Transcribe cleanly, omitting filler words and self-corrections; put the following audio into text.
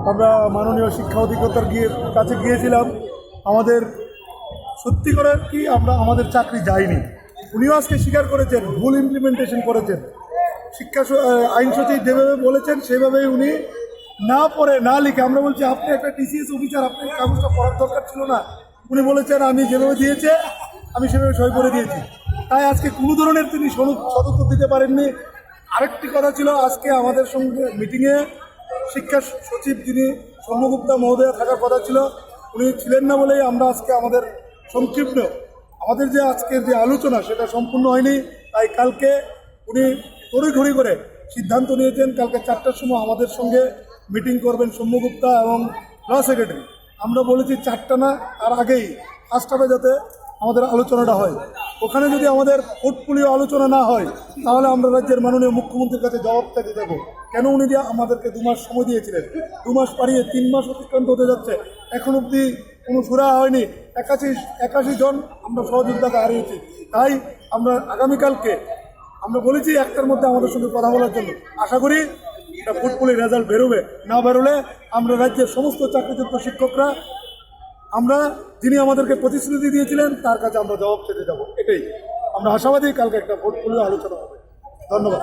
আমরা মাননীয় শিক্ষা অধিকর্তার কাছে গিয়েছিলাম। আমাদের সত্যি করে কি আমরা আমাদের চাকরি যায়নি, উনিও আজকে স্বীকার করেছেন ভুল ইমপ্লিমেন্টেশন করেছেন। শিক্ষা আইন সচিব যেভাবে বলেছেন সেভাবেই উনি না পড়ে না লিখে, আমরা বলছি আপনি একটা টিসিএস অফিসার, আপনি কাগজটা পড়ার দরকার ছিল না। উনি বলেছেন আমি যেভাবে দিয়েছে আমি সেভাবে সই করে দিয়েছি, তাই আজকে কোনো ধরনের তিনি সদুত্তর দিতে পারেননি। আরেকটি কথা ছিল, আজকে আমাদের সঙ্গে মিটিংয়ে শিক্ষা সচিব যিনি সৌম্যগুপ্তা মহোদয় থাকার কথা ছিল, উনি ছিলেন না বলেই আমরা আজকে আমাদের সংক্ষিপ্ত আমাদের যে আজকের যে আলোচনা সেটা সম্পূর্ণ হয়নি। তাই কালকে উনি তড়িঘড়ি করে সিদ্ধান্ত নিয়েছেন কালকে 4টার সময় আমাদের সঙ্গে মিটিং করবেন সৌম্যগুপ্তা এবং ল সেক্রেটারি। আমরা বলেছি 4টা না, তার আগেই 5টাতে যাতে আমাদের আলোচনাটা হয়। ওখানে যদি আমাদের পোর্টফোলিও আলোচনা না হয় তাহলে আমরা রাজ্যের মাননীয় মুখ্যমন্ত্রীর কাছে জবাব দিতে দেবো। কেন উনি যে আমাদেরকে 2 মাস সময় দিয়েছিলেন, 2 মাস পাড়িয়ে 3 মাস অতিক্রান্ত হতে যাচ্ছে, এখন অবধি কোনো সুরা হয়নি। 81 জন আমরা সহযোগিতাকে হারিয়েছি। তাই আমরা আগামীকালকে আমরা বলেছি 1টার মধ্যে আমাদের সঙ্গে কথা বলার জন্য। আশা করি এটা পোর্টফোলিও রেজাল্ট বেরোবে, না বেরোলে আমরা রাজ্যের সমস্ত চাকরিযুক্ত শিক্ষকরা আমরা যিনি আমাদেরকে প্রতিশ্রুতি দিয়েছিলেন তার কাছে আমরা জবাব চেতে যাব। এটাই আমরা আশাবাদী কালকে একটা পোর্টফোলিও আলোচনা হবে। ধন্যবাদ।